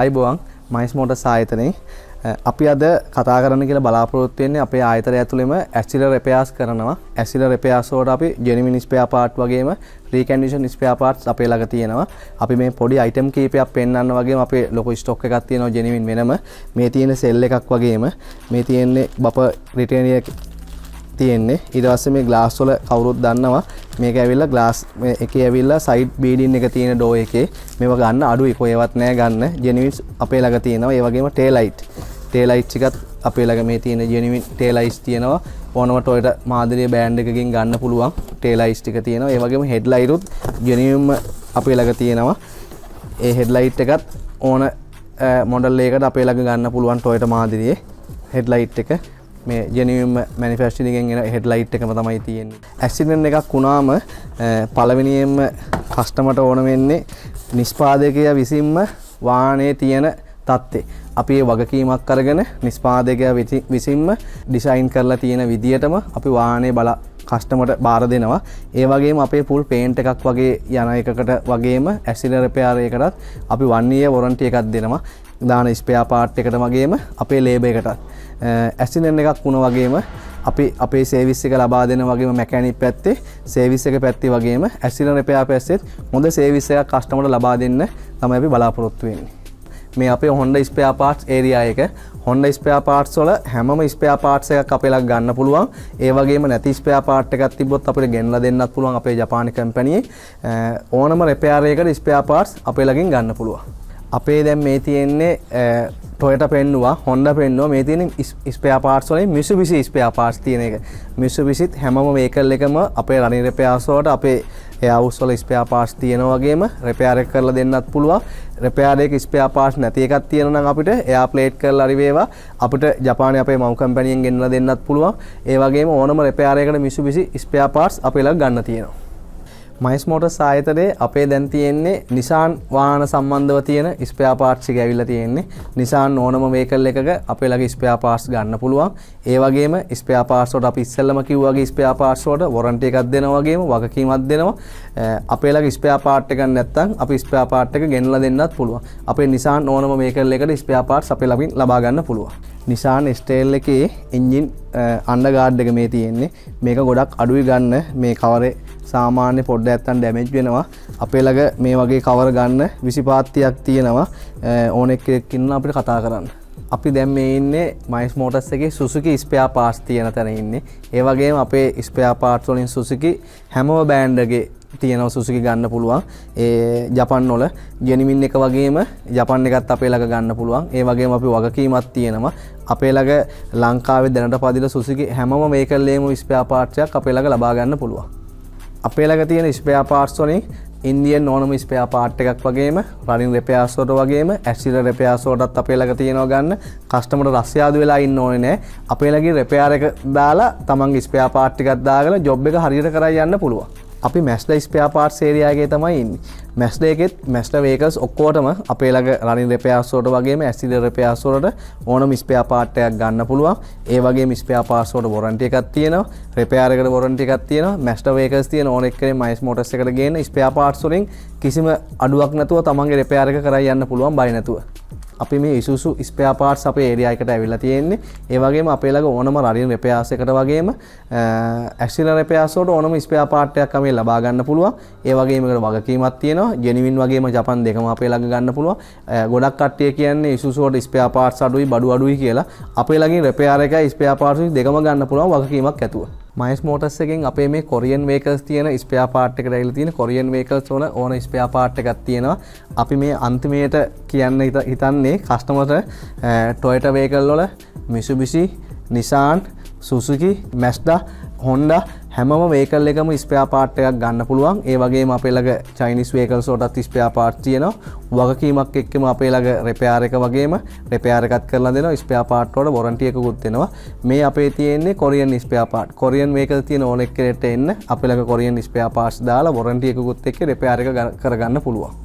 අයිබෝවන් මයිස් මෝටර්ස් ආයතනයේ අපි අද කතා කරන්න කියලා බලාපොරොත්තු වෙන්නේ අපේ ආයතනය ඇතුළේම ඇක්සිලර් රිපෙයාර්ස් කරනවා. ඇක්සිලර් රිපෙයාර්ස් වලට අපි ජෙනුයින් ස්පෙයා පාර්ට් වගේම රීකන්ඩිෂන් ස්පෙයා පාර්ට්ස් අපේ ළඟ තියෙනවා. අපි මේ පොඩි අයිටම් කීපයක් පෙන්වන්න වගේම අපේ ලොකු ස්ටොක් එකක් තියෙනවා ජෙනුයින් වෙනම. මේ තියෙන සෙල් එකක් වගේම මේ තියෙන්නේ බප රිටේනියර් තියෙන්නේ. ඊට පස්සේ මේ ග්ලාස් වල කවුරුත් දන්නවා මේක ඇවිල්ලා ග්ලාස් එකේ ඇවිල්ලා සයිඩ් බීඩින් එක තියෙන ඩෝ එකේ මේවා ගන්න අඩුයි කොහෙවත් නෑ ගන්න ජෙනුයින් අපේ ළඟ තියෙනවා. ඒ වගේම ටේල් ලයිට්ස් එකත් අපේ ළඟ මේ තියෙන ජෙනුයින් ටේල් ලයිට්ස් තියෙනවා. ඕනම Toyota මාදිරිය බෑන්ඩ් එකකින් ගන්න පුළුවන් ටේල් ලයිට්ස් ටික තියෙනවා. ඒ වගේම හෙඩ් ලයිටුත් ජෙනුයින්ම අපේ ළඟ තියෙනවා. ඒ හෙඩ් ලයිට් එකත් ඕන මොඩල් එකකට අපේ ළඟ ගන්න පුළුවන් Toyota මාදිරියේ හෙඩ් ලයිට් එක. මේ ජෙනුයින් මැනුෆැක්චරින්ගෙන් එන හෙඩ් ලයිට් එකම තමයි තියෙන්නේ. ඇක්සිඩන්ට් එකක් වුණාම පළවෙනියෙන්ම කස්ටමර්ට ඕන වෙන්නේ නිෂ්පාදකයා විසින්ම වාහනේ තියෙන තත්ත්වය. අපි ඒ වගකීමක් අරගෙන නිෂ්පාදකයා විසින්ම ඩිසයින් කරලා තියෙන විදියටම අපි වාහනේ කස්ටමර්ට බාර දෙනවා. ඒ වගේම අපේ ෆුල් පේන්ට් එකක් වගේ යන එකකට වගේම ඇක්සිලර් රිපෙයාර් එකකටත් අපි 1 year warranty එකක් දෙනවා. දාන ස්පෙයා පාර්ට් එකට වගේම අපේ ලේබර් එකටත් ඇක්සිඩන්ට් එකක් වුණා වගේම අපි අපේ සර්විස් එක ලබා දෙන වගේම මැකැනික් පැත්තේ සර්විස් එක පැත්තේ වගේම ඇක්සිඩන්ට් රිපෙයාර් පැත්තෙත් හොඳ සර්විස් එකක් කස්ටමර්ට ලබා දෙන්න තමයි අපි බලාපොරොත්තු වෙන්නේ. මේ අපේ Honda ස්පෙයා පාර්ට්ස් ඒරියා එක Honda ස්පෙයා පාර්ට්ස් වල හැමම ස්පෙයා පාර්ට්ස් එකක් අපේ ළඟ ගන්න පුළුවන්. ඒ වගේම නැති ස්පෙයා පාර්ට් එකක් තිබ්බොත් අපිට ගෙනලා දෙන්නත් පුළුවන් අපේ ජපානි කම්පැනියේ. ඕනම රිපෙයාර් එකකට ස්පෙයා පාර්ට්ස් අපේ ළඟින් ගන්න පුළුවන්. අපේ දැන් මේ තියෙන්නේ Toyota පෙන්නුවා Honda පෙන්නුවා මේ තියෙන ස්පෙයා පාර්ට්ස් වලින් Mitsubishi ස්පෙයා පාර්ට්ස් තියෙන එක. Mitsubishiත් හැමම වෙහිකල් එකම අපේ රනින් රිපෙයාර්ස් වලට අපේ එයාවුස් වල ස්පෙයා පාර්ට්ස් තියෙනවා වගේම රිපෙයාර් එක කරලා දෙන්නත් පුළුවන්. රිපෙයාර් එකේ ස්පෙයා පාර්ට්ස් නැති එකක් තියෙනවා නම් අපිට එයා ප්ලේට් කරලා හරි වේවා අපිට ජපානයේ අපේ මව් කම්පැනියෙන් ගෙන්නලා දෙන්නත් පුළුවන්. ඒ වගේම ඕනම රිපෙයාර් එකකට Mitsubishi ස්පෙයා පාර්ට්ස් අපේ ළඟ ගන්න තියෙනවා. මයිස් මෝටර්ස් ආයතනයේ අපේ දැන් තියෙන්නේ Nissan වාහන සම්බන්ධව තියෙන ස්පෙයා පාර්ට්ස් එක ඇවිල්ලා තියෙන්නේ. Nissan ඕනම වෙහිකල් එකක අපේ ළඟ ස්පෙයා පාර්ට්ස් ගන්න පුළුවන්. ඒ වගේම ස්පෙයා පාර්ට්ස් වලට අපි ඉස්සෙල්ලම කිව්වා වගේ ස්පෙයා පාර්ට්ස් වලට වොරන්ටි එකක් දෙනවා වගේම වගකීමක් දෙනවා. අපේ ළඟ ස්පෙයා පාර්ට් එකක් නැත්නම් අපි ස්පෙයා පාර්ට් එක ගෙනලා දෙන්නත් පුළුවන්. අපේ Nissan ඕනම වෙහිකල් එකකට ස්පෙයා පාර්ට්ස් අපේ ළඟින් ලබා ගන්න පුළුවන්. Nissan ස්ටේල් එකේ එන්ජින් අන්ඩර්ගාඩ් එක මේ තියෙන්නේ. මේක ගොඩක් අඩුයි ගන්න. මේ කවරේ සාමාන්‍ය පොඩ්ඩක් නැත්තම් ඩැමේජ් වෙනවා. අපේ ළඟ මේ වගේ කවර ගන්න 25ක් තියෙනවා. ඕනෙක් කෙනෙක් ඉන්නවා අපිට කතා කරන්න. අපි දැන් මේ ඉන්නේ මයිස් මෝටර්ස් එකේ Suzuki ස්පෙයා පාර්ට්ස් තියෙන තැන ඉන්නේ. ඒ වගේම අපේ ස්පෙයා පාර්ට්ස් වලින් Suzuki හැමම බෑන්ඩ් එකේ තියෙනවා Suzuki ගන්න පුළුවන්. ඒ ජපන් වල ජෙනුයින් එක වගේම ජපන් එකත් අපේ ළඟ ගන්න පුළුවන්. ඒ වගේම අපි වගකීමක් තියෙනවා. අපේ ළඟ ලංකාවේ දැනට පදින Suzuki හැමම වෙහිකල් එකේම ස්පෙයා පාර්ට්ස් එකක් අපේ ළඟ ලබා ගන්න පුළුවන්. අපේ ළඟ තියෙන ස්පෙයා පාර්ට්ස් වලින් ඉන්දියන් ඕනම ස්පෙයා පාර්ට් එකක් වගේම රනින් රිපෙයාර්ස් වලට වගේම ඇක්සිලර් රිපෙයාර්ස් වලටත් අපේ ළඟ තියෙනවා ගන්න. කස්ටමර්ට රස්යාදු වෙලා ඉන්න ඕනේ නැහැ. අපේ ළඟින් රිපෙයාර් එක දාලා තමන්ගේ ස්පෙයා පාර්ට් එකක් දාගෙන ජොබ් එක හරියට කරලා යන්න පුළුවන්. අපි Mazda ස්පෙයා පාර්ට්ස් ඒරියා එකේ තමයි ඉන්නේ. Mazda එකෙත් Mazda vehicles ඔක්කොටම අපේ ළඟ රනින් රිපෙයාර්ස් වලට වගේම ඇක්සිලර් රිපෙයාර්ස් වලට ඕනම ස්පෙයා පාර්ට් එකක් ගන්න පුළුවන්. ඒ වගේම ස්පෙයා පාර්ට්ස් වලට වොරන්ටි එකක් තියෙනවා. රිපෙයාර් එකට වොරන්ටි එකක් තියෙනවා. Mazda vehicles තියෙන ඕන එක්කෙනෙක් මයිස් මෝටර්ස් එකට ගේන ස්පෙයා පාර්ට්ස් වලින් කිසිම අඩුවක් නැතුව තමන්ගේ රිපෙයාර් එක කරලා යන්න පුළුවන් බය නැතුව. අපි මේ Isuzu ස්පෙයා පාර්ට්ස් අපේ ඒරියා එකට ඇවිල්ලා තියෙන්නේ. ඒ වගේම අපේ ළඟ ඕනම රනින් රිපෙයාර්ස් එකට වගේම ඇක්සිලර් රිපෙයාර්ස් වලට ඕනම ස්පෙයා පාර්ට් එකක් අපි ලබා ගන්න පුළුවන්. ඒ වගේම ඒකට වගකීමක් තියෙනවා. ජෙනුයින් වගේම ජපන් දෙකම අපේ ළඟ ගන්න පුළුවන්. ගොඩක් කට්ටිය කියන්නේ Isuzu වලට ස්පෙයා පාර්ට්ස් අඩුයි බඩු අඩුයි කියලා. අපේ ළඟින් රිපෙයාර් එකයි ස්පෙයා පාර්ට්ස් දෙකම ගන්න පුළුවන් වගකීමක් ඇතුව. මයිස් මෝටර්ස් එකෙන් අපේ මේ කොරියන් වෙහිකල්ස් තියෙන ස්පෙයා පාර්ට් එකට ඇවිල්ලා තියෙන කොරියන් වෙහිකල්ස් වල ඕන ස්පෙයා පාර්ට් එකක් තියෙනවා. අපි මේ අන්තිමේට කියන්න හිතන්නේ කස්ටමර්ට Toyota වෙහිකල් වල Mitsubishi, Nissan, Suzuki, Mazda, Honda හැමම වෙහිකල් එකම ස්පෙයා පාර්ට් එකක් ගන්න පුළුවන්. ඒ වගේම අපේ ළඟ Chinese vehicles වලටත් ස්පෙයා පාර්ට්ස් තියෙනවා. වගකීමක් එක්කම අපේ ළඟ රිපෙයාර් එක වගේම රිපෙයාර් එකත් කරලා දෙනවා. ස්පෙයා පාර්ට් වල වොරන්ටි එකකුත් දෙනවා. මේ අපේ තියෙන්නේ Korean spare part. Korean vehicle තියෙන ඕන එක්කෙනෙක්ට එන්න අපේ ළඟ කොරියන් ස්පෙයා පාර්ට්ස් දාලා වොරන්ටි එකකුත් එක්ක රිපෙයාර් එක කරගන්න පුළුවන්.